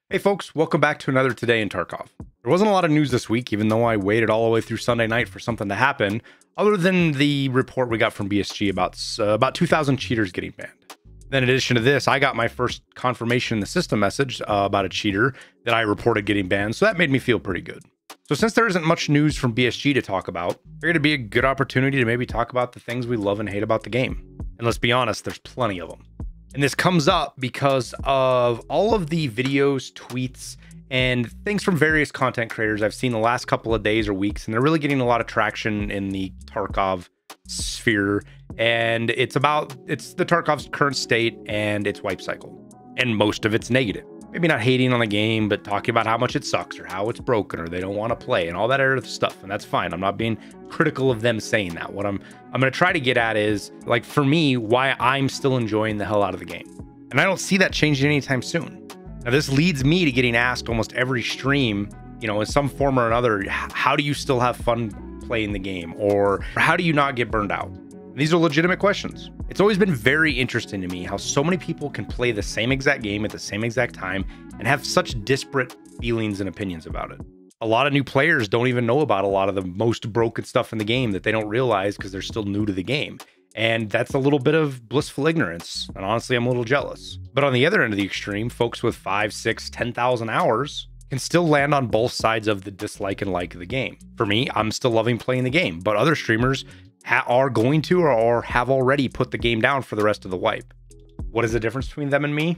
Hey folks, welcome back to another Today in Tarkov. There wasn't a lot of news this week, even though I waited all the way through Sunday night for something to happen, other than the report we got from BSG about 2,000 cheaters getting banned. Then in addition to this, I got my first confirmation in the system message about a cheater that I reported getting banned, so that made me feel pretty good. So since there isn't much news from BSG to talk about, I figured it'd be a good opportunity to maybe talk about the things we love and hate about the game. And let's be honest, there's plenty of them. And this comes up because of all of the videos, tweets, and things from various content creators I've seen the last couple of days or weeks, and they're really getting a lot of traction in the Tarkov sphere. And it's the Tarkov's current state and its wipe cycle. And most of it's negative. Maybe not hating on the game, but talking about how much it sucks or how it's broken or they don't want to play and all that other stuff. And that's fine. I'm not being critical of them saying that. What I'm going to try to get at is, like, for me, why I'm still enjoying the hell out of the game. And I don't see that changing anytime soon. Now, this leads me to getting asked almost every stream, you know, in some form or another, how do you still have fun playing the game? Or how do you not get burned out? These are legitimate questions. It's always been very interesting to me how so many people can play the same exact game at the same exact time and have such disparate feelings and opinions about it. A lot of new players don't even know about a lot of the most broken stuff in the game that they don't realize because they're still new to the game. And that's a little bit of blissful ignorance. And honestly, I'm a little jealous. But on the other end of the extreme, folks with 5, 6, 10,000 hours can still land on both sides of the dislike and like of the game. For me, I'm still loving playing the game, but other streamers are going to or have already put the game down for the rest of the wipe. What is the difference between them and me?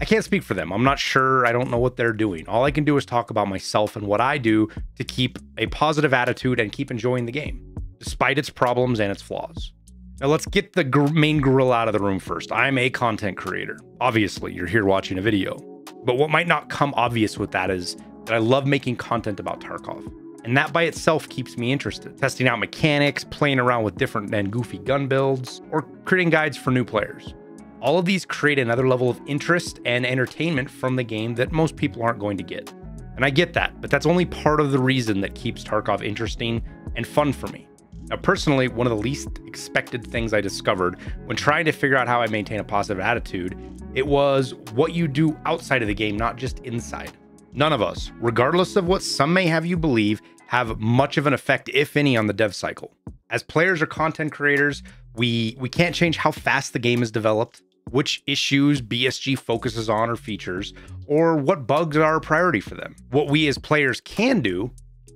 I can't speak for them. I'm not sure. I don't know what they're doing. All I can do is talk about myself and what I do to keep a positive attitude and keep enjoying the game, despite its problems and its flaws. Now let's get the main gorilla out of the room first. I'm a content creator. Obviously, you're here watching a video. But what might not come obvious with that is that I love making content about Tarkov. And that by itself keeps me interested. Testing out mechanics, playing around with different and goofy gun builds, or creating guides for new players. All of these create another level of interest and entertainment from the game that most people aren't going to get. And I get that, but that's only part of the reason that keeps Tarkov interesting and fun for me. Now, personally, one of the least expected things I discovered when trying to figure out how I maintain a positive attitude, it was what you do outside of the game, not just inside. None of us, regardless of what some may have you believe, have much of an effect, if any, on the dev cycle. As players or content creators, we can't change how fast the game is developed, which issues BSG focuses on or features, or what bugs are a priority for them. What we as players can do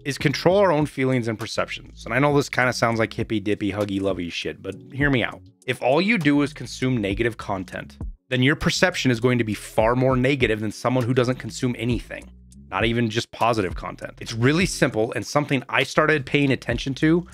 is control our own feelings and perceptions. And I know this kind of sounds like hippy dippy, huggy lovey shit, but hear me out. If all you do is consume negative content, then your perception is going to be far more negative than someone who doesn't consume anything. Not even just positive content. It's really simple and something I started paying attention to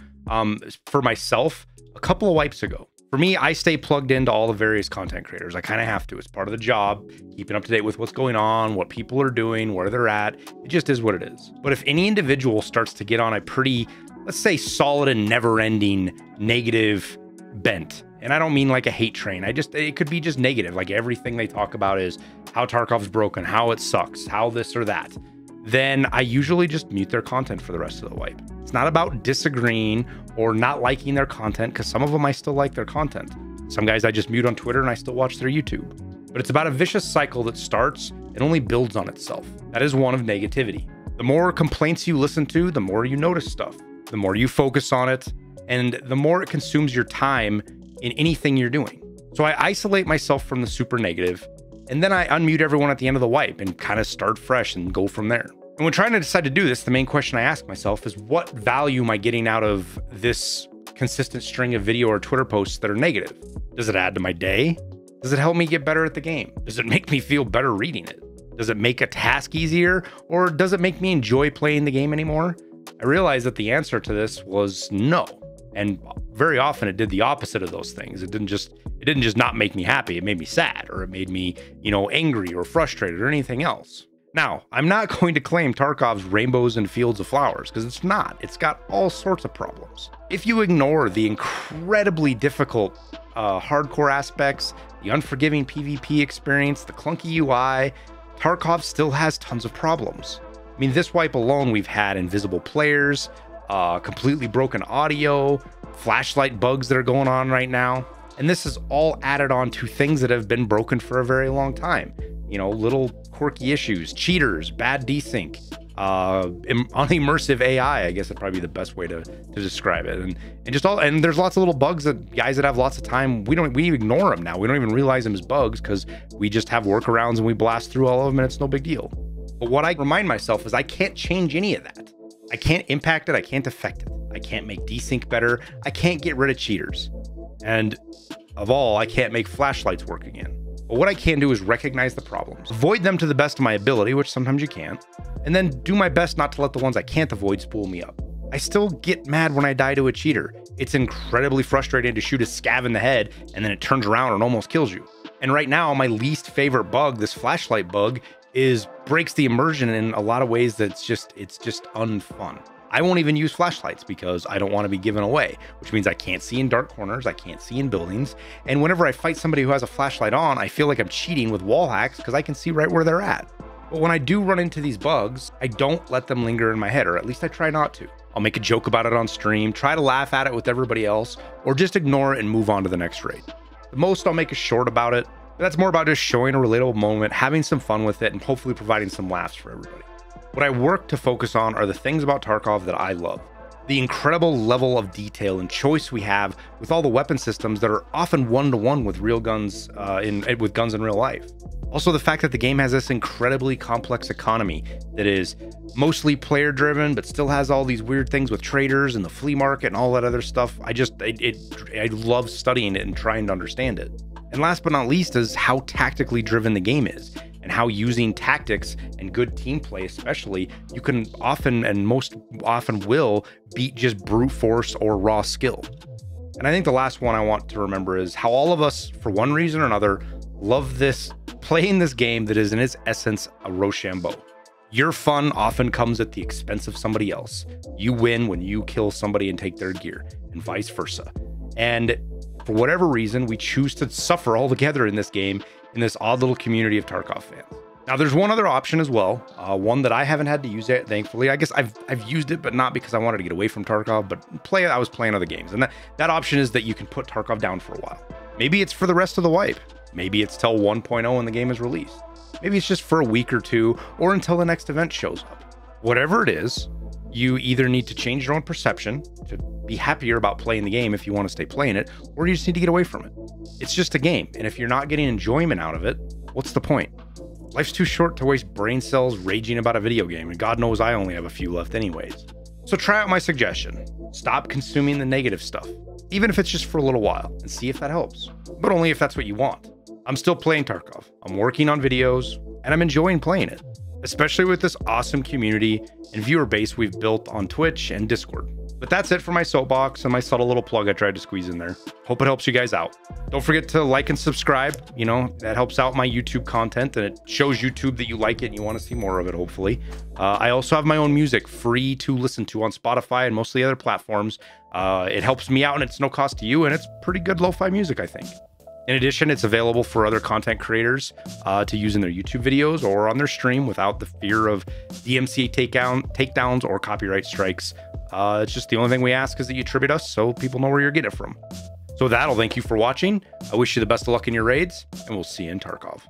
for myself a couple of wipes ago. For me, I stay plugged into all the various content creators. I kind of have to. It's part of the job, keeping up to date with what's going on, what people are doing, where they're at. It just is what it is. But if any individual starts to get on a pretty, let's say, solid and never-ending negative bent, and I don't mean like a hate train. It could be just negative. Like everything they talk about is how Tarkov's broken, how it sucks, how this or that. Then I usually just mute their content for the rest of the wipe. It's not about disagreeing or not liking their content, because some of them I still like their content. Some guys I just mute on Twitter and I still watch their YouTube. But it's about a vicious cycle that starts and only builds on itself. That is one of negativity. The more complaints you listen to, the more you notice stuff, the more you focus on it, and the more it consumes your time in anything you're doing. So I isolate myself from the super negative, and then I unmute everyone at the end of the wipe and kind of start fresh and go from there. And when trying to decide to do this, the main question I ask myself is, what value am I getting out of this consistent string of video or Twitter posts that are negative? Does it add to my day? Does it help me get better at the game? Does it make me feel better reading it? Does it make a task easier? Or does it make me enjoy playing the game anymore? I realized that the answer to this was no. And very often it did the opposite of those things. It didn't just not make me happy. It made me sad, or it made me, angry or frustrated or anything else. Now, I'm not going to claim Tarkov's rainbows and fields of flowers, because it's not. It's got all sorts of problems. If you ignore the incredibly difficult hardcore aspects, the unforgiving PvP experience, the clunky UI, Tarkov still has tons of problems. I mean, this wipe alone, we've had invisible players, completely broken audio, flashlight bugs that are going on right now. And this is all added on to things that have been broken for a very long time. Little quirky issues, cheaters, bad desync, unimmersive AI, I guess would probably be the best way to describe it. And there's lots of little bugs that guys that have lots of time, we ignore them now. We don't even realize them as bugs because we just have workarounds and we blast through all of them and it's no big deal. But what I remind myself is I can't change any of that. I can't impact it. I can't affect it. I can't make desync better. I can't get rid of cheaters. And of all, I can't make flashlights work again. But what I can do is recognize the problems, avoid them to the best of my ability, which sometimes you can't, and then do my best not to let the ones I can't avoid spool me up. I still get mad when I die to a cheater. It's incredibly frustrating to shoot a scav in the head and then it turns around and almost kills you. And right now, my least favorite bug, this flashlight bug, breaks the immersion in a lot of ways that's just unfun. I won't even use flashlights because I don't want to be given away, which means I can't see in dark corners, I can't see in buildings, and whenever I fight somebody who has a flashlight on, I feel like I'm cheating with wall hacks because I can see right where they're at. But when I do run into these bugs, I don't let them linger in my head, or at least I try not to. I'll make a joke about it on stream, try to laugh at it with everybody else, or just ignore it and move on to the next raid. The most I'll make a short about it, but that's more about just showing a relatable moment, having some fun with it, and hopefully providing some laughs for everybody. What I work to focus on are the things about Tarkov that I love. The incredible level of detail and choice we have with all the weapon systems that are often one-to-one with real guns, with guns in real life. Also, the fact that the game has this incredibly complex economy that is mostly player-driven, but still has all these weird things with traders and the flea market and all that other stuff. I love studying it and trying to understand it. And last but not least is how tactically driven the game is, and how using tactics and good team play especially, you can often and most often will beat just brute force or raw skill. And I think the last one I want to remember is how all of us, for one reason or another, love playing this game that is in its essence a Rochambeau. Your fun often comes at the expense of somebody else. You win when you kill somebody and take their gear, and vice versa. And for whatever reason, we choose to suffer all together in this game, in this odd little community of Tarkov fans. Now, there's one other option as well, one that I haven't had to use yet, thankfully. I guess I've used it, but not because I wanted to get away from Tarkov, but I was playing other games. And that option is that you can put Tarkov down for a while. Maybe it's for the rest of the wipe. Maybe it's till 1.0 when the game is released. Maybe it's just for a week or two, or until the next event shows up. Whatever it is, you either need to change your own perception to be happier about playing the game if you want to stay playing it, or you just need to get away from it. It's just a game, and if you're not getting enjoyment out of it, what's the point? Life's too short to waste brain cells raging about a video game, and God knows I only have a few left anyways. So try out my suggestion. Stop consuming the negative stuff, even if it's just for a little while, and see if that helps. But only if that's what you want. I'm still playing Tarkov. I'm working on videos, and I'm enjoying playing it, especially with this awesome community and viewer base we've built on Twitch and Discord. But that's it for my soapbox and my subtle little plug I tried to squeeze in there. Hope it helps you guys out. Don't forget to like and subscribe. You know, that helps out my YouTube content and it shows YouTube that you like it and you want to see more of it, hopefully. I also have my own music free to listen to on Spotify and most of the other platforms. It helps me out and it's no cost to you, and it's pretty good lo-fi music, I think. In addition, it's available for other content creators to use in their YouTube videos or on their stream without the fear of DMCA takedowns or copyright strikes. It's just the only thing we ask is that you tribute us so people know where you're getting it from. So with that, I'll thank you for watching. I wish you the best of luck in your raids, and we'll see you in Tarkov.